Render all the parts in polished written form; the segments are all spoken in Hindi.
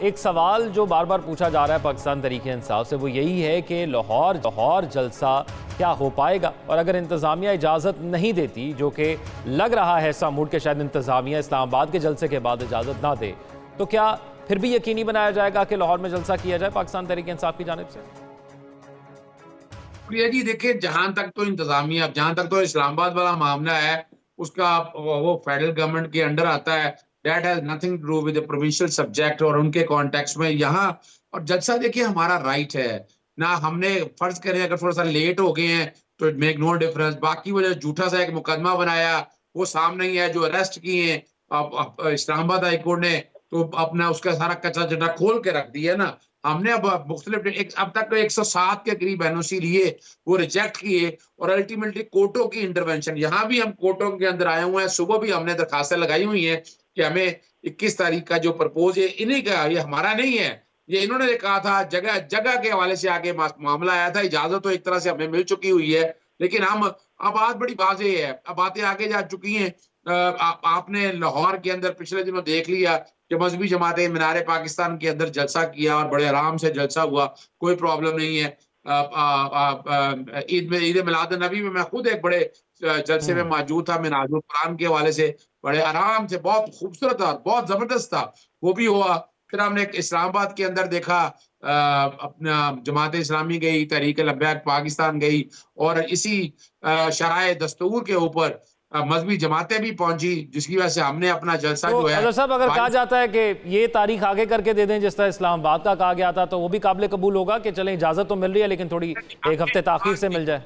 एक सवाल जो बार बार पूछा जा रहा है पाकिस्तान तहरीक इंसाफ से वो यही है कि लाहौर जलसा क्या हो पाएगा, और अगर इंतज़ामिया इजाज़त नहीं देती, जो कि लग रहा है ऐसा मूड के शायद इंतज़ामिया इस्लामाबाद के जलसे के बाद इजाज़त ना दे, तो क्या फिर भी यकीनी बनाया जाएगा कि लाहौर में जलसा किया जाए पाकिस्तान तहरीक इंसाफ की जानिब से? प्रिया जी देखिए, जहां तक तो इंतजामिया, जहां तक तो इस्लामाबाद वाला मामला है, उसका वो फेडरल गवर्नमेंट के अंडर आता है। That has nothing to do with the provincial subject और उनके कॉन्टेक्स्ट में यहाँ। और जलसा देखिए हमारा राइट है ना। हमने फर्ज करें अगर थोड़ा सा लेट हो गए हैं तो इट मेक नो डिफरेंस। बाकी वो जो झूठा सा एक मुकदमा बनाया वो सामने ही है, जो अरेस्ट किए हैं अब इस्लामाबाद हाई कोर्ट ने, तो अपना उसका सारा कच्चा चिट्ठा खोल के रख दिया ना। हमने अब मुख्तलिफ अब तक तो 107 के करीब एनओसी लिए, वो रिजेक्ट किए, और अल्टीमेटली कोर्टों की इंटरवेंशन, यहाँ भी हम कोर्टों के अंदर आए हुए हैं। सुबह भी हमने दरखास्तें लगाई हुई हैं कि हमें 21 तारीख का जो प्रपोज है इन्हीं का, ये हमारा नहीं है। ये इन्होंने कहा था, जगह जगह के हवाले से आगे मामला आया था। इजाजत तो एक तरह से हमें मिल चुकी हुई है, लेकिन हम अब बात बड़ी वाज़ेह है, अब बातें आगे जा चुकी हैं। आपने लाहौर के अंदर पिछले दिनों देख लिया कि मजहबी जमातें मीनार पाकिस्तान के अंदर जलसा किया और बड़े आराम से जलसा हुआ, कोई प्रॉब्लम नहीं है। ईद मिलाद नबी में मैं खुद एक बड़े जलसे में मौजूद था, मिनाजुल कुरान के हवाले से बड़े आराम से, बहुत खूबसूरत था, बहुत जबरदस्त था, वो भी हुआ। फिर हमने इस्लामाबाद के अंदर देखा, अपना जमात इस्लामी गई, तहरीक लब्बैक पाकिस्तान गई, और इसी शराए दस्तूर के ऊपर मजहबी जमातें भी पहुंची, जिसकी वजह से हमने अपना जलसा तो जो है। अजहर साहब, अगर कहा जाता है कि ये तारीख आगे करके दे दें जिस तरह इस्लामाबाद का कहा गया था, तो वो भी काबिल कबूल होगा कि चलें इजाज़त तो मिल रही है लेकिन थोड़ी एक हफ्ते ताखीर से मिल जाए?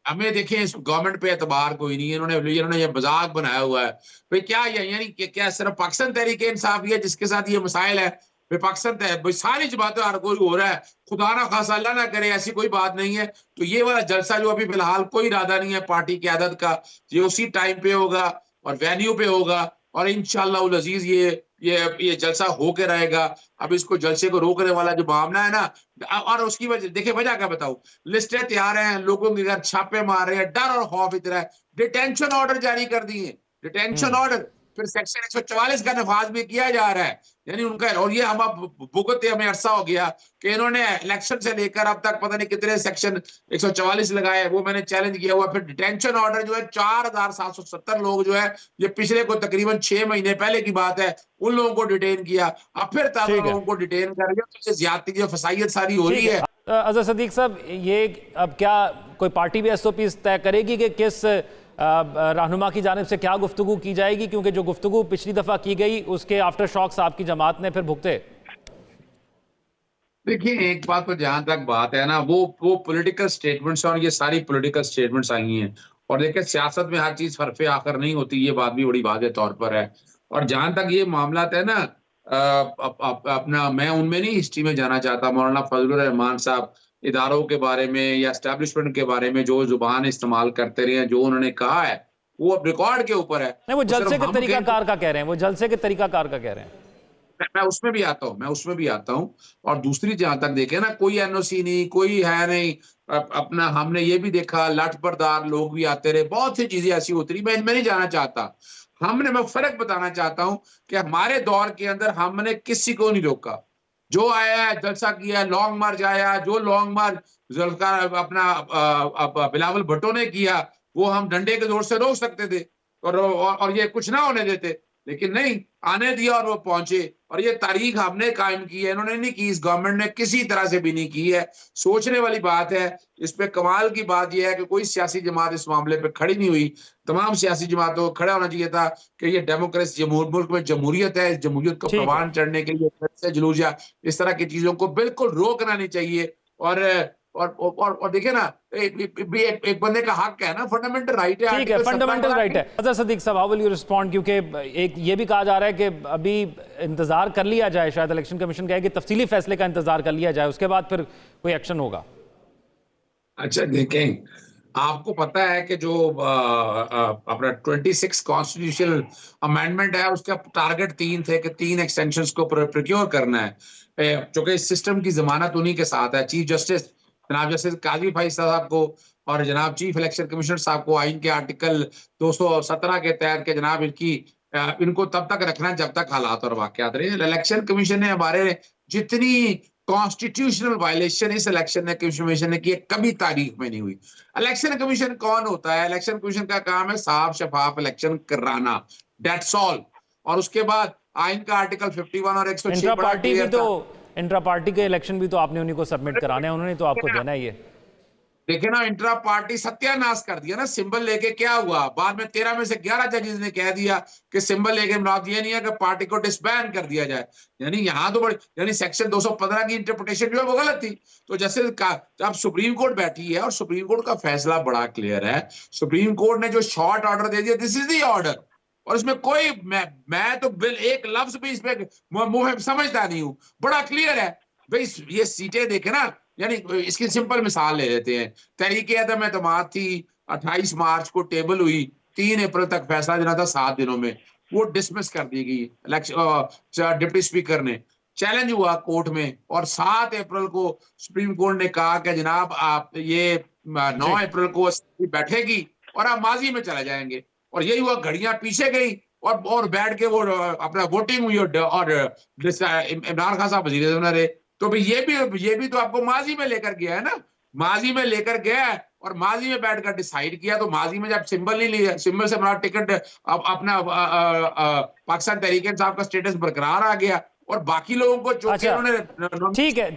हमें देखें, इस गवर्नमेंट पे एतबार कोई नहीं है। इन्होंने ये मजाक बनाया हुआ है। भाई क्या ये, यानी कि क्या सिर्फ पाकिस्तान तहरीक इंसाफ है जिसके साथ ये मसाइल है? भाई पाकिस्तान भाई सारी जमातें हर कोई हो रहा है। खुदा ना खासा, अल्लाह ना करे, ऐसी कोई बात नहीं है। तो ये वाला जलसा जो अभी फिलहाल कोई इरादा नहीं है पार्टी की आदत का, ये उसी टाइम पे होगा और वेन्यू पे होगा, और इंशाअल्लाह उल अजीज ये जलसा होके रहेगा। अब इसको जलसे को रोकने वाला जो मामला है ना, और उसकी वजह देखिए, वजह क्या बताऊं। लिस्टें तैयार हैं, लोगों के घर छापे मार रहे हैं, डर और खौफ इतना है, डिटेंशन ऑर्डर जारी कर दिए, डिटेंशन ऑर्डर। फिर सेक्शन 144 का नफाज भी किया जा रहा है, यानी उनका। और ये हम अब भुगतते हमें अरसा हो गया कि इन्होंने इलेक्शन से लेकर अब तक पता नहीं कितने सेक्शन 144 लगाए, वो मैंने चैलेंज किया हुआ। फिर डिटेंशन ऑर्डर जो है 4770 लोग जो है, ये पिछले को तकरीबन 6 महीने पहले की बात है, उन लोगों को डिटेन किया। अब फिर ताज़ा ठीक है, लोगों को डिटेन कर रही है, तो ये ज्यादती जो फसाइयत सारी हो रही ठीक है। है। अजहर सदीक साहब, ये अब क्या कोई पार्टी भी एसओपी तय करेगी कि किस रहनुमा की जानिब से क्या गुफ्तगू की जाएगी, क्योंकि जो गुफ्तगू पिछली दफा की गई उसके आफ्टर शॉक्स आपकी जमात ने फिर भुगते? देखिए, एक बात तो जहां तक बात है ना, वो पॉलिटिकल स्टेटमेंट्स, और ये सारी पॉलिटिकल स्टेटमेंट्स आई हैं। और देखिए, सियासत में हर चीज हरफे आखिर नहीं होती, ये बात भी बड़ी वाज़ेह तौर पर है। और जहां तक ये मामला है ना, अपना मैं उनमें नहीं हिस्ट्री में जाना चाहता। मौलाना फजलुर रहमान साहब इदारों के बारे में या एस्टेब्लिशमेंट के बारे में जो जुबान इस्तेमाल करते रहे हैं, जो उन्होंने कहा है, वो अब रिकॉर्ड के ऊपर है। नहीं, वो वो जलसे सिर्फ के हम तरीकाकार का कह रहे हैं, वो जलसे के तरीकाकार का कह रहे हैं। मैं उसमें भी आता हूँ, मैं उसमें भी आता हूँ। और दूसरी जहां तक देखे ना, कोई एनओसी नहीं, कोई है नहीं। अपना हमने ये भी देखा, लठबरदार लोग भी आते रहे, बहुत सी चीजें ऐसी होती रही। मैं नहीं जाना चाहता। मैं फर्क बताना चाहता हूँ कि हमारे दौर के अंदर हमने किसी को नहीं रोका। जो आया है जलसा किया, लॉन्ग मार्च आया, जो लॉन्ग मार्च जुल्फकार अपना बिलावल भुट्टो ने किया, वो हम डंडे के जोर से रोक सकते थे, और ये कुछ ना होने देते, लेकिन नहीं, आने दिया और वो पहुंचे। और ये तारीख हमने कायम की है, इन्होंने नहीं की, इस गवर्नमेंट ने किसी तरह से भी नहीं की है। सोचने वाली बात है। इस पे कमाल की बात यह है कि कोई सियासी जमात इस मामले पे खड़ी नहीं हुई। तमाम सियासी जमातों को खड़ा होना चाहिए था कि ये डेमोक्रेसी, मुल्क में जमहूरियत है, इस जमहूरियत को ठीक है। परवान चढ़ने के लिए से जुलूस या इस तरह की चीजों को बिल्कुल रोकना नहीं चाहिए। और देखिए ना, एक बंदे का हक है ना, फंडामेंटल राइट है, ठीक है, आर्टिकल 17 फंडामेंटल राइट है। अजहर सदीक साहब, हाउ विल यू रिस्पॉन्ड, क्योंकि एक ये भी कहा जा रहा है कि अभी इंतजार कर लिया जाए, शायद इलेक्शन कमीशन कहे कि तफसीली फैसले का इंतजार कर लिया जाए, उसके बाद फिर कोई एक्शन होगा। अच्छा देखें, आपको पता है कि जो अपना 26 कॉन्स्टिट्यूशनल अमेंडमेंट है, उसका टारगेट 3 थे कि 3 एक्सटेंशंस को प्रोक्योर करना है। चूंकि इस सिस्टम की जमानत उन्हीं के साथ है, चीफ जस्टिस जनाब जस्टिस काजी फैसल साहब को और जनाब चीफ इलेक्शन कमिश्नर साहब को आइन के आर्टिकल 217 के तहत के जनाब इनकी इनको तब तक रखना जब तक हालात और वाकयात रहे। इलेक्शन कमीशन ने हमारे जितनी कॉन्स्टिट्यूशनल वायलेशन इस इलेक्शन कमीशन ने की कभी तारीख में नहीं हुई। इलेक्शन कमीशन कौन होता है? इलेक्शन कमीशन का काम है साफ शफाफ इलेक्शन कराना, दैट्स ऑल। और उसके बाद आइन का आर्टिकल 51 और 106 इंट्रा बड़ा पार्टी भी क्लियर तो था। इंट्रा पार्टी के इलेक्शन भी तो आपने उन्हीं को सबमिट कराने हैं, उन्होंने तो आपको देना है ये। देखिए ना, इंट्रा पार्टी सत्यानाश कर दिया ना। सिंबल लेके क्या हुआ? बाद में 13 में से 11 जजेस ने कह दिया कि सिंबल लेके मुराद ये नहीं है कि पार्टी को डिसबैंड कर दिया जाए। यानी यहाँ तो बड़ी, यानी सेक्शन 215 की इंटरप्रिटेशन जो है वो गलत थी। तो जैसे अब सुप्रीम कोर्ट बैठी है और सुप्रीम कोर्ट का फैसला बड़ा क्लियर है। सुप्रीम कोर्ट ने जो शॉर्ट ऑर्डर दे दिया, दिस इज द ऑर्डर, और इसमें कोई मैं तो बिल एक लफ्ज भी इसमें मुंह में समझता नहीं हूं। बड़ा क्लियर है भाई। ये सीटें देखे ना, यानी इसकी सिंपल मिसाल ले लेते हैं। तहरीके अदम एतमाद थी, 28 मार्च को टेबल हुई, 3 अप्रैल तक फैसला देना था, 7 दिनों में वो डिसमिस कर दी गई। डिप्टी स्पीकर ने चैलेंज हुआ कोर्ट में, और 7 अप्रैल को सुप्रीम कोर्ट ने कहा कि जनाब आप ये 9 अप्रैल को बैठेगी और आप माजी में चले जाएंगे। और यही हुआ, घड़ियां पीछे गई और बैठ के वो अपना वोटिंग हुई, और इमरान खान साहब वजीर आज़म रहे। तो भाई ये भी तो आपको माजी में लेकर गया है ना। माजी में लेकर गया है और माजी में बैठकर डिसाइड किया। तो माजी में जब सिंबल नहीं लिया, सिंबल से हमारा टिकट अपना पाकिस्तान तहरीक इंसाफ का स्टेटस बरकरार आ गया, और बाकी लोगों को जो अच्छा, उन्होंने ठीक है।